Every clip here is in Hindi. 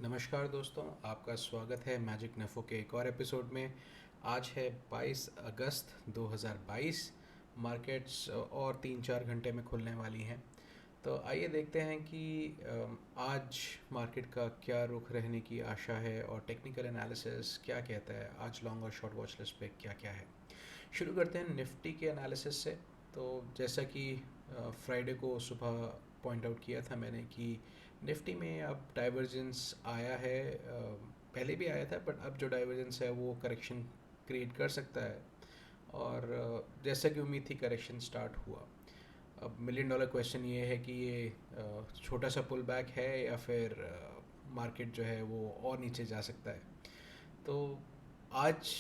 नमस्कार दोस्तों, आपका स्वागत है मैजिक नेफो के एक और एपिसोड में। आज है 22 अगस्त 2022। मार्केट्स और 3-4 घंटे में खुलने वाली हैं। तो आइए देखते हैं कि आज मार्केट का क्या रुख रहने की आशा है और टेक्निकल एनालिसिस क्या कहता है। आज लॉन्ग और शॉर्ट वॉच लिस्ट पे क्या क्या है। शुरू करते हैं निफ्टी के एनालिसिस से। तो जैसा कि फ्राइडे को सुबह पॉइंट आउट किया था मैंने कि निफ्टी में अब डाइवर्जेंस आया है। पहले भी आया था बट अब जो डाइवर्जेंस है वो करेक्शन क्रिएट कर सकता है। और जैसा कि उम्मीद थी करेक्शन स्टार्ट हुआ। अब मिलियन डॉलर क्वेश्चन ये है कि ये छोटा सा पुल बैक है या फिर मार्केट जो है वो और नीचे जा सकता है। तो आज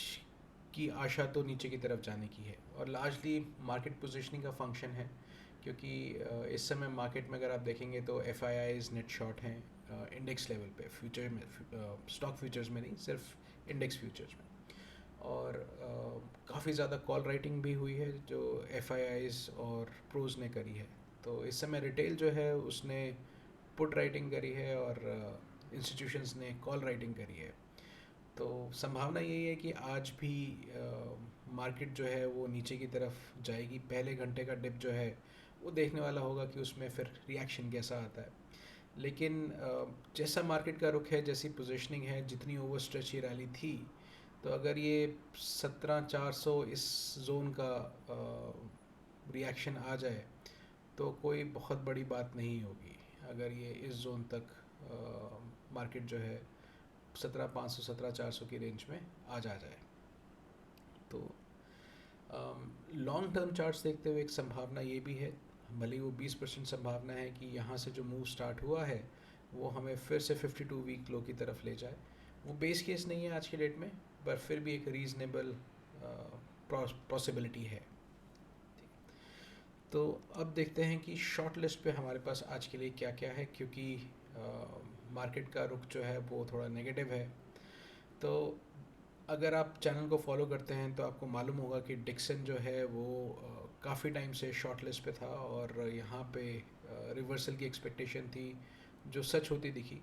की आशा तो नीचे की तरफ जाने की है और लार्जली मार्केट पोजीशनिंग का फंक्शन है। क्योंकि इस समय मार्केट में अगर आप देखेंगे तो F I eyes net short हैं इंडेक्स लेवल पे, फ्यूचर में, स्टॉक फ्यूचर्स में नहीं, सिर्फ इंडेक्स फ्यूचर्स में। और काफ़ी ज़्यादा कॉल राइटिंग भी हुई है जो एफ आई आईज और प्रोज ने करी है। तो इस समय रिटेल जो है उसने पुट राइटिंग करी है और इंस्टीट्यूशंस ने कॉल राइटिंग करी है। तो संभावना यही है कि आज भी मार्केट जो है वो नीचे की तरफ जाएगी। पहले घंटे का डिप जो है वो देखने वाला होगा कि उसमें फिर रिएक्शन कैसा आता है। लेकिन जैसा मार्केट का रुख है, जैसी पोजीशनिंग है, जितनी ओवर स्ट्रेच ये रैली थी, तो अगर ये 17,400 इस जोन का रिएक्शन आ जाए तो कोई बहुत बड़ी बात नहीं होगी। अगर ये इस जोन तक मार्केट जो है 17,500 17,400 की रेंज में आ जाए तो लॉन्ग टर्म चार्ट्स देखते हुए एक संभावना ये भी है, भले ही वो 20% संभावना है कि यहाँ से जो मूव स्टार्ट हुआ है वो हमें फिर से 52 वीक लो की तरफ ले जाए। वो बेस केस नहीं है आज की डेट में, पर फिर भी एक रीज़नेबल पॉसिबिलिटी है। तो अब देखते हैं कि शॉर्ट लिस्ट पे हमारे पास आज के लिए क्या क्या है, क्योंकि मार्केट का रुख जो है वो थोड़ा नेगेटिव है। तो अगर आप चैनल को फॉलो करते हैं तो आपको मालूम होगा कि डिक्सन जो है वो काफ़ी टाइम से शॉर्ट लिस्ट पे था और यहाँ पे रिवर्सल की एक्सपेक्टेशन थी जो सच होती दिखी।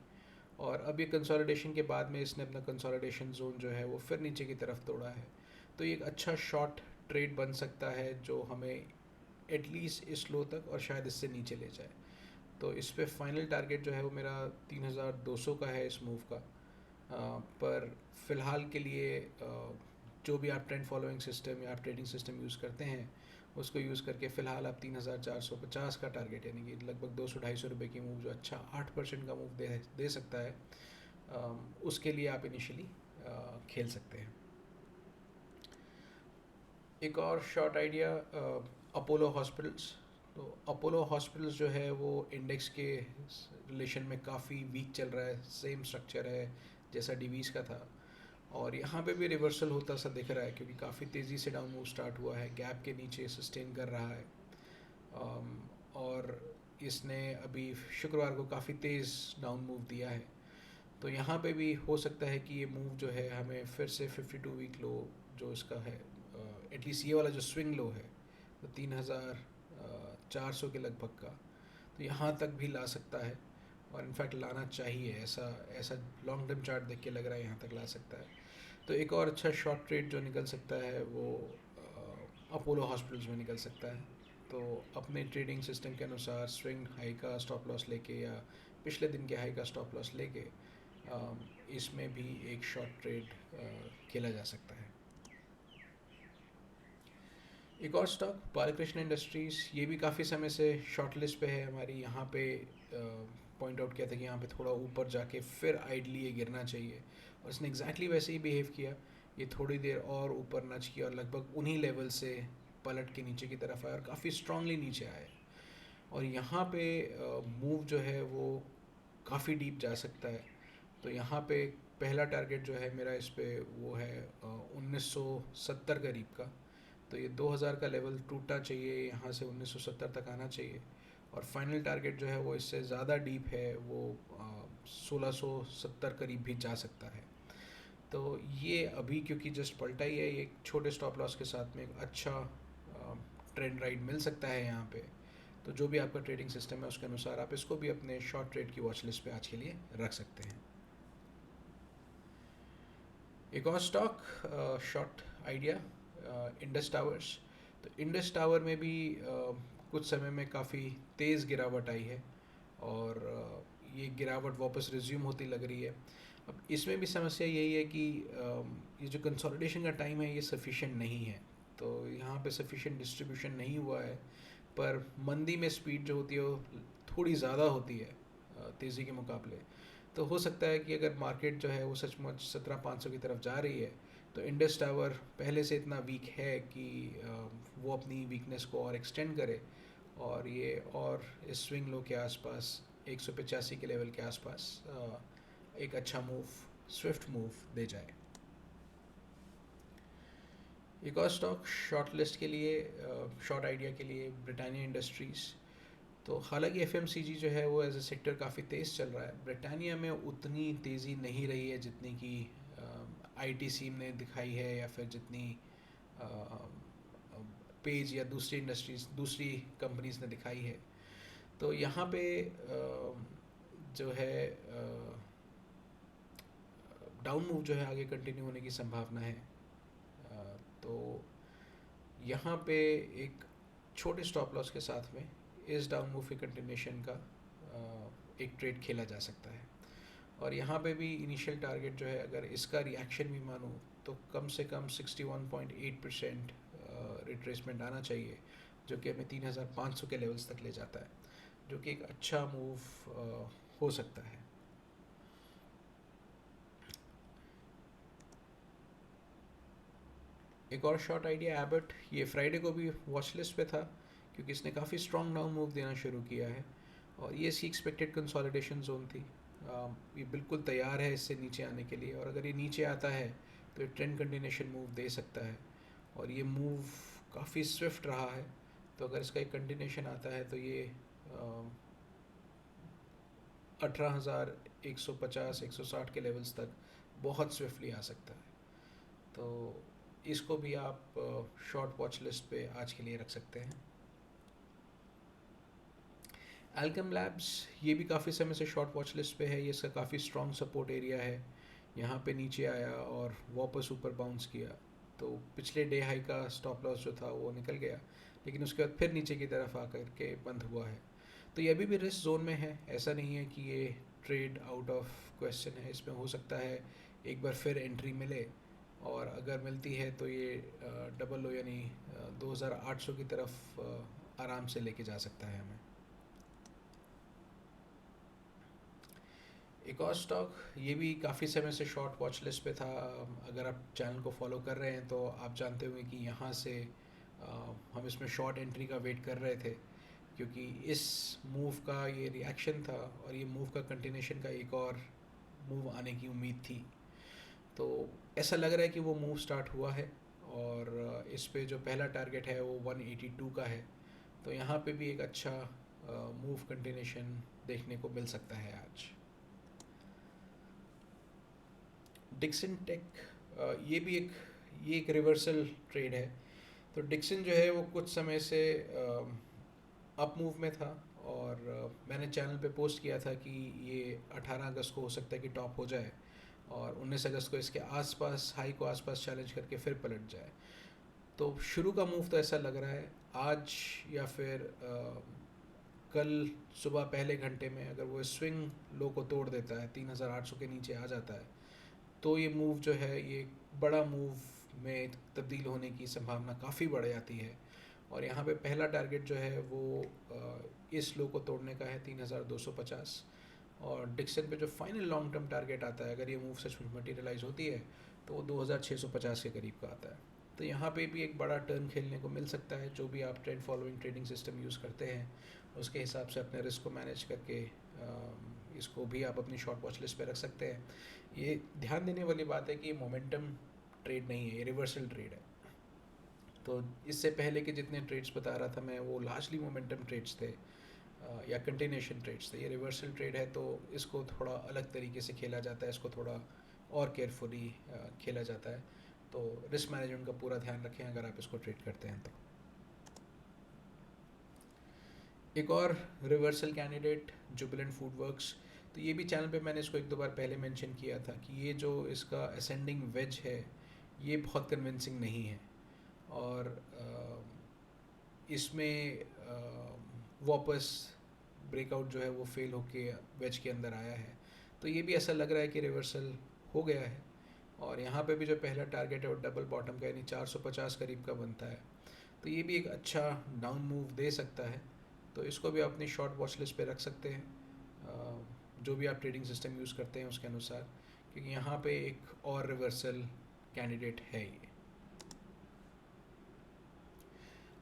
और अब ये कंसोलिडेशन के बाद में इसने अपना कंसोलिडेशन जोन जो है वो फिर नीचे की तरफ तोड़ा है। तो ये एक अच्छा शॉर्ट ट्रेड बन सकता है जो हमें एटलीस्ट इस लो तक और शायद इससे नीचे ले जाए। तो इस पे फाइनल टारगेट जो है वो मेरा 3,200 का है इस मूव का। पर फ़िलहाल के लिए जो भी आप ट्रेंड फॉलोइंग सिस्टम या आप ट्रेडिंग सिस्टम यूज़ करते हैं उसको यूज़ करके फ़िलहाल आप 3,450 का टारगेट, यानी कि लगभग 200-250 रुपये की मूव जो अच्छा 8% का मूव दे सकता है, उसके लिए आप इनिशियली खेल सकते हैं। एक और शॉर्ट आइडिया, अपोलो हॉस्पिटल्स। तो अपोलो हॉस्पिटल्स जो है वो इंडेक्स के रिलेशन में काफ़ी वीक चल रहा है। सेम स्ट्रक्चर है जैसा डिवीज़ का था और यहाँ पे भी रिवर्सल होता सा दिख रहा है क्योंकि काफ़ी तेज़ी से डाउन मूव स्टार्ट हुआ है, गैप के नीचे सस्टेन कर रहा है। और इसने अभी शुक्रवार को काफ़ी तेज़ डाउन मूव दिया है। तो यहाँ पे भी हो सकता है कि ये मूव जो है हमें फिर से 52 वीक लो जो इसका है, एटलीस्ट ये वाला जो स्विंग लो है तो 3,400 के लगभग का, तो यहाँ तक भी ला सकता है। और इनफैक्ट लाना चाहिए, ऐसा ऐसा लॉन्ग टर्म चार्ट देख के लग रहा है यहाँ तक ला सकता है। तो एक और अच्छा शॉर्ट ट्रेड जो निकल सकता है वो अपोलो हॉस्पिटल्स में निकल सकता है। तो अपने ट्रेडिंग सिस्टम के अनुसार स्विंग हाई का स्टॉप लॉस लेके या पिछले दिन के हाई का स्टॉप लॉस लेके इसमें भी एक शॉर्ट ट्रेड खेला जा सकता है। एक और स्टॉक बालकृष्ण इंडस्ट्रीज़, ये भी काफ़ी समय से शॉर्ट लिस्ट पे है हमारी। यहाँ पे पॉइंट आउट किया था कि यहाँ पे थोड़ा ऊपर जाके फिर आइडली ये गिरना चाहिए और इसने एग्जैक्टली वैसे ही बिहेव किया। ये थोड़ी देर और ऊपर नच किया और लगभग उन्हीं लेवल से पलट के नीचे की तरफ आया और काफ़ी स्ट्रांगली नीचे आया। और यहाँ पे मूव जो है वो काफ़ी डीप जा सकता है। तो यहाँ पे पहला टारगेट जो है मेरा इस पे वो है 1970 करीब का। तो ये 2000 का लेवल टूटना चाहिए, यहाँ से 1970 तक आना चाहिए। और फाइनल टारगेट जो है वो इससे ज़्यादा डीप है, वो 1670 करीब भी जा सकता है। तो ये अभी क्योंकि जस्ट पलटा ही है, ये एक छोटे स्टॉप लॉस के साथ में एक अच्छा ट्रेंड राइड मिल सकता है यहाँ पे। तो जो भी आपका ट्रेडिंग सिस्टम है उसके अनुसार आप इसको भी अपने शॉर्ट ट्रेड की वॉच लिस्ट पे आज के लिए रख सकते हैं। एक और stock, short idea, Indus towers. तो इंडस टावर में भी कुछ समय में काफ़ी तेज़ गिरावट आई है, और ये गिरावट वापस रिज्यूम होती लग रही है। अब इसमें भी समस्या यही है कि ये जो कंसोलिडेशन का टाइम है ये सफिशिएंट नहीं है। तो यहाँ पे सफिशिएंट डिस्ट्रीब्यूशन नहीं हुआ है, पर मंदी में स्पीड जो होती है वो थोड़ी ज़्यादा होती है तेज़ी के मुकाबले। तो हो सकता है कि अगर मार्केट जो है वो सचमुच 17,500 की तरफ जा रही है, तो इंडस टावर पहले से इतना वीक है कि वो अपनी वीकनेस को और एक्सटेंड करे, और ये और इस स्विंग लो के आसपास 185 के लेवल के आसपास एक अच्छा मूव, स्विफ्ट मूव दे जाए। एक और स्टॉक शॉर्ट लिस्ट के लिए, शॉर्ट आइडिया के लिए, ब्रिटानिया इंडस्ट्रीज़। तो हालांकि एफएमसीजी जो है वो एज ए सेक्टर काफ़ी तेज़ चल रहा है, ब्रिटानिया में उतनी तेज़ी नहीं रही है जितनी कि आईटीसी ने दिखाई है, या फिर जितनी पेज या दूसरी इंडस्ट्रीज, दूसरी कंपनीज ने दिखाई है। तो यहाँ पे जो है डाउन मूव जो है आगे कंटिन्यू होने की संभावना है। तो यहाँ पे एक छोटे स्टॉप लॉस के साथ में इस डाउन मूव के कंटिन्यूशन का एक ट्रेड खेला जा सकता है। और यहाँ पे भी इनिशियल टारगेट जो है, अगर इसका रिएक्शन भी मानूँ तो कम से कम 61.8% रिट्रेसमेंट आना चाहिए, जो कि हमें 3,500 के लेवल्स तक ले जाता है, जो कि एक अच्छा मूव हो सकता है। एक और शॉर्ट आइडिया एबट, ये फ्राइडे को भी वॉच लिस्ट पे था, क्योंकि इसने काफ़ी स्ट्रॉन्ग डाउन मूव देना शुरू किया है, और ये इसकी एक्सपेक्टेड कंसोलिडेशन जोन थी। ये बिल्कुल तैयार है इससे नीचे आने के लिए, और अगर ये नीचे आता है तो ये ट्रेंड कंटिन्यूशन मूव दे सकता है, और ये मूव काफ़ी स्विफ्ट रहा है। तो अगर इसका एक कंटिन्यूशन आता है तो ये 18,150-160 के लेवल्स तक बहुत स्विफ्टली आ सकता है। तो इसको भी आप शॉर्ट वॉच लिस्ट पे आज के लिए रख सकते हैं। एल्केम लैब्स, ये भी काफ़ी समय से शॉर्ट वॉच लिस्ट पे है, ये इसका काफ़ी स्ट्रॉन्ग सपोर्ट एरिया है। यहाँ पे नीचे आया और वापस ऊपर बाउंस किया, तो पिछले डे हाई का स्टॉप लॉस जो था वो निकल गया, लेकिन उसके बाद फिर नीचे की तरफ आकर के बंद हुआ है। तो ये अभी भी रिस्क जोन में है, ऐसा नहीं है कि ये ट्रेड आउट ऑफ क्वेश्चन है। इसमें हो सकता है एक बार फिर एंट्री मिले, और अगर मिलती है तो ये डबल लो यानी 2,800 की तरफ आराम से लेके जा सकता है हमें। एक और स्टॉक, ये भी काफ़ी समय से शॉर्ट वॉच लिस्ट पे था। अगर आप चैनल को फॉलो कर रहे हैं तो आप जानते होंगे कि यहाँ से हम इसमें शॉर्ट एंट्री का वेट कर रहे थे, क्योंकि इस मूव का ये रिएक्शन था, और ये मूव का कंटिन्यूशन का एक और मूव आने की उम्मीद थी। तो ऐसा लग रहा है कि वो मूव स्टार्ट हुआ है, और इस पे जो पहला टारगेट है वो 182 का है। तो यहाँ पे भी एक अच्छा मूव कंटिन्यूशन देखने को मिल सकता है आज। डिक्सन टेक, ये एक रिवर्सल ट्रेड है। तो डिक्सन जो है वो कुछ समय से अप मूव में था, और मैंने चैनल पे पोस्ट किया था कि ये 18 अगस्त को हो सकता है कि टॉप हो जाए, और 19 अगस्त को इसके आसपास, हाई को आसपास चैलेंज करके फिर पलट जाए। तो शुरू का मूव तो ऐसा लग रहा है आज, या फिर कल सुबह पहले घंटे में अगर वो स्विंग लो को तोड़ देता है, 3,800 के नीचे आ जाता है, तो ये मूव जो है ये बड़ा मूव में तब्दील होने की संभावना काफ़ी बढ़ जाती है। और यहाँ पे पहला टारगेट जो है वो इस लो को तोड़ने का है, 3,250। और डिक्सन पे जो फाइनल लॉन्ग टर्म टारगेट आता है, अगर ये मूव सचमुच मटीरियलाइज होती है, तो वो 2,650 के करीब का आता है। तो यहाँ पे भी एक बड़ा टर्न खेलने को मिल सकता है। जो भी आप trend following trading system use करते हैं, उसके हिसाब से अपने रिस्क को मैनेज करके इसको भी आप अपनी शॉर्ट वॉच लिस्ट पे रख सकते हैं। ये ध्यान देने वाली बात है कि ये मोमेंटम ट्रेड नहीं है, ये रिवर्सल ट्रेड है। तो इससे पहले के जितने ट्रेड्स बता रहा था मैं, वो लार्जली मोमेंटम ट्रेड्स थे, या कंटिन्यूशन ट्रेड्स थे। ये रिवर्सल ट्रेड है, तो इसको थोड़ा अलग तरीके से खेला जाता है, इसको थोड़ा और केयरफुली खेला जाता है। तो रिस्क मैनेजमेंट का पूरा ध्यान रखें अगर आप इसको ट्रेड करते हैं तो। एक और reversal candidate Jubilant food works. तो तो ये भी चैनल पे मैंने इसको एक दो बार पहले मेंशन किया था कि ये जो इसका असेंडिंग वेज है ये बहुत कन्विंसिंग नहीं है, और इसमें वापस ब्रेकआउट जो है वो फेल होके वेज के अंदर आया है। तो ये भी ऐसा लग रहा है कि रिवर्सल हो गया है, और यहाँ पे भी जो पहला टारगेट है वो डबल बॉटम का यानी 450 करीब का बनता है। तो ये भी एक अच्छा डाउन मूव दे सकता है, तो इसको भी आप अपनी शॉर्ट वॉच लिस्ट पे रख सकते हैं, जो भी आप ट्रेडिंग सिस्टम यूज़ करते हैं उसके अनुसार, क्योंकि यहाँ पे एक और रिवर्सल कैंडिडेट है ये।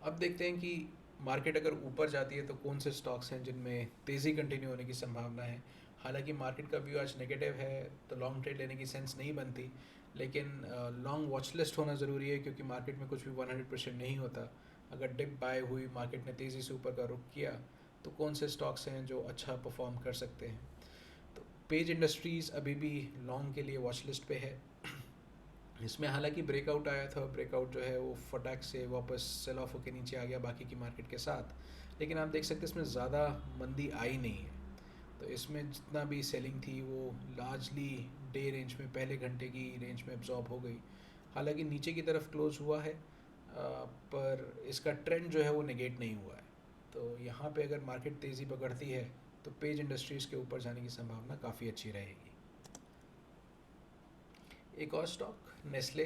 अब देखते हैं कि मार्केट अगर ऊपर जाती है तो कौन से स्टॉक्स हैं जिनमें तेज़ी कंटिन्यू होने की संभावना है। हालांकि मार्केट का व्यू आज नेगेटिव है तो लॉन्ग ट्रेड लेने की सेंस नहीं बनती, लेकिन लॉन्ग वॉच लिस्ट होना ज़रूरी है, क्योंकि मार्केट में कुछ भी 100% नहीं होता। अगर डिप बाय हुई, मार्केट ने तेज़ी से ऊपर का रुख किया, तो कौन से स्टॉक्स हैं जो अच्छा परफॉर्म कर सकते हैं। तो पेज इंडस्ट्रीज़ अभी भी लॉन्ग के लिए वॉच लिस्ट पे है। इसमें हालांकि ब्रेकआउट आया था, ब्रेकआउट जो है वो फटाक से वापस सेल ऑफ होकर नीचे आ गया बाकी की मार्केट के साथ, लेकिन आप देख सकते हैं इसमें ज़्यादा मंदी आई नहीं है। तो इसमें जितना भी सेलिंग थी वो लार्जली डे रेंज में, पहले घंटे की रेंज में एब्जॉर्ब हो गई। हालांकि नीचे की तरफ क्लोज हुआ है, पर इसका ट्रेंड जो है वो नेगेट नहीं हुआ है। तो यहाँ पे अगर मार्केट तेज़ी पकड़ती है तो पेज इंडस्ट्रीज़ के ऊपर जाने की संभावना काफ़ी अच्छी रहेगी। एक और स्टॉक नेस्ले,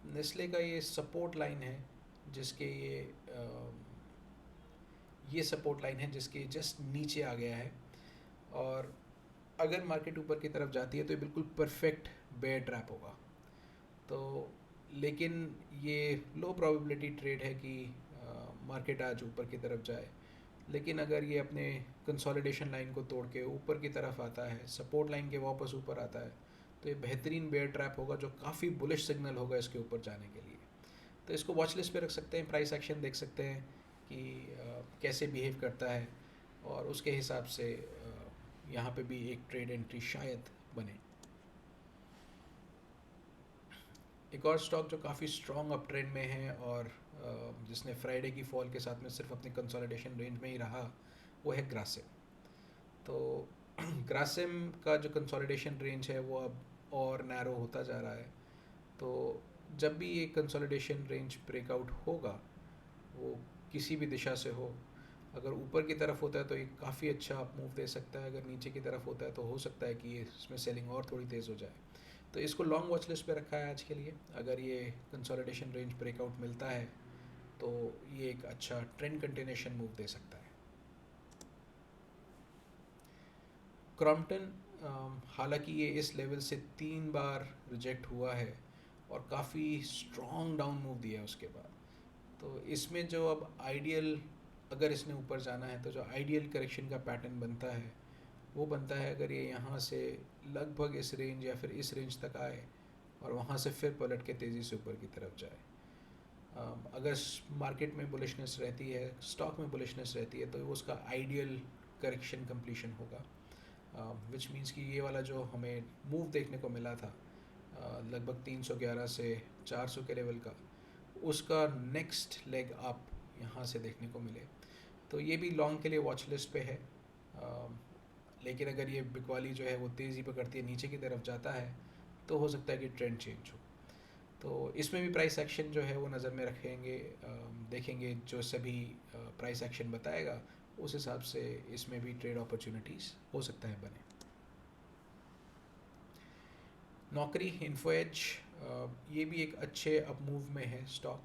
नेस्ले का ये सपोर्ट लाइन है, जिसके ये सपोर्ट लाइन है जिसके जस्ट नीचे आ गया है, और अगर मार्केट ऊपर की तरफ जाती है तो ये बिल्कुल परफेक्ट बेयर ट्रैप होगा। तो लेकिन ये लो प्रोबेबिलिटी ट्रेड है कि मार्केट आज ऊपर की तरफ जाए, लेकिन अगर ये अपने कंसोलिडेशन लाइन को तोड़ के ऊपर की तरफ आता है, सपोर्ट लाइन के वापस ऊपर आता है, तो ये बेहतरीन बेयर ट्रैप होगा जो काफ़ी बुलिश सिग्नल होगा इसके ऊपर जाने के लिए। तो इसको वॉच लिस्ट पे रख सकते हैं, प्राइस एक्शन देख सकते हैं कि कैसे बिहेव करता है, और उसके हिसाब से यहाँ पे भी एक ट्रेड एंट्री शायद बने। एक और स्टॉक जो काफ़ी स्ट्रॉन्ग अप ट्रेंड में है और जिसने फ्राइडे की फॉल के साथ में सिर्फ अपनी कंसोलिडेशन रेंज में ही रहा, वो है ग्रासिम। तो ग्रासिम का जो कंसोलिडेशन रेंज है वो अब और नैरो होता जा रहा है। तो जब भी ये कंसोलिडेशन रेंज ब्रेकआउट होगा, वो किसी भी दिशा से हो, अगर ऊपर की तरफ होता है तो ये काफ़ी अच्छा अप मूव दे सकता है, अगर नीचे की तरफ होता है तो हो सकता है कि ये इसमें सेलिंग और थोड़ी तेज़ हो जाए। तो इसको लॉन्ग वॉच लिस्ट पे रखा है आज के लिए। अगर ये कंसोलिडेशन रेंज ब्रेकआउट मिलता है तो ये एक अच्छा ट्रेंड कंटिन्यूएशन मूव दे सकता है। क्रॉम्पटन, हालांकि ये इस लेवल से 3 बार रिजेक्ट हुआ है और काफ़ी स्ट्रॉन्ग डाउन मूव दिया है उसके बाद। तो इसमें जो अब आइडियल, अगर इसने ऊपर जाना है तो जो आइडियल करेक्शन का पैटर्न बनता है वो बनता है अगर ये यहाँ से लगभग इस रेंज या फिर इस रेंज तक आए और वहाँ से फिर पलट के तेज़ी से ऊपर की तरफ जाए। अगर मार्केट में बुलिशनेस रहती है, स्टॉक में बुलिशनेस रहती है, तो वो उसका आइडियल करेक्शन कंप्लीशन होगा, विच मीन्स कि ये वाला जो हमें मूव देखने को मिला था लगभग 311 से 400 के लेवल का, उसका नेक्स्ट लेग आप यहाँ से देखने को मिले। तो ये भी लॉन्ग के लिए वॉच लिस्ट पे है, लेकिन अगर ये बिकवाली जो है वो तेज़ी पकड़ती है, नीचे की तरफ जाता है, तो हो सकता है कि ट्रेंड चेंज हो। तो इसमें भी प्राइस एक्शन जो है वो नज़र में रखेंगे, देखेंगे जो सभी प्राइस एक्शन बताएगा उस हिसाब से इसमें भी ट्रेड अपॉर्चुनिटीज़ हो सकता है बने। नौकरी, इन्फोएज, ये भी एक अच्छे अप मूव में है स्टॉक,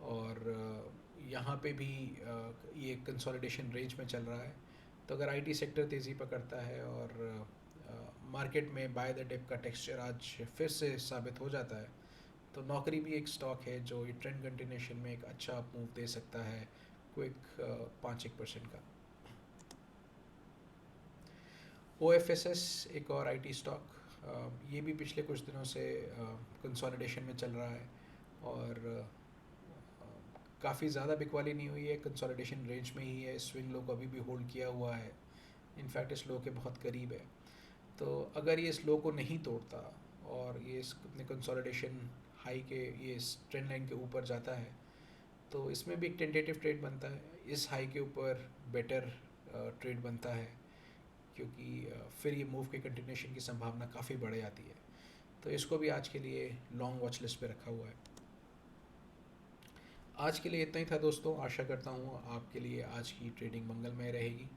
और यहाँ पे भी ये कंसोलिडेशन रेंज में चल रहा है। तो अगर आईटी सेक्टर तेज़ी पकड़ता है और मार्केट में बाय द डिप का टेक्सचर आज फिर से साबित हो जाता है, तो नौकरी भी एक स्टॉक है जो ये ट्रेंड कंटिन्यूएशन में एक अच्छा अप मूव दे सकता है, क्विक 5-1% का। OFSS एक और आईटी स्टॉक, ये भी पिछले कुछ दिनों से कंसोलिडेशन में चल रहा है और काफ़ी ज़्यादा बिकवाली नहीं हुई है, कंसोलिडेशन रेंज में ही है, स्विंग लो को अभी भी होल्ड किया हुआ है, इनफैक्ट इस लो के बहुत करीब है। तो अगर ये इस लो को नहीं तोड़ता और ये अपने कंसोलिडेशन हाई के ये ट्रेंड लाइन के ऊपर जाता है, तो इसमें भी एक टेंटेटिव ट्रेड बनता है, इस हाई के ऊपर बेटर ट्रेड बनता है, क्योंकि फिर ये मूव के कंटिन्यूशन की संभावना काफ़ी बढ़ जाती है। तो इसको भी आज के लिए लॉन्ग वॉच लिस्ट पे रखा हुआ है। आज के लिए इतना ही था दोस्तों। आशा करता हूँ आपके लिए आज की ट्रेडिंग मंगलमय रहेगी।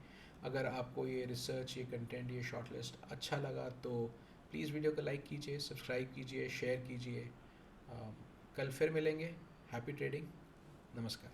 अगर आपको ये रिसर्च, ये कंटेंट, ये शॉर्ट लिस्ट अच्छा लगा तो प्लीज़ वीडियो को लाइक कीजिए, सब्सक्राइब कीजिए, शेयर कीजिए। कल फिर मिलेंगे। Happy trading. नमस्कार।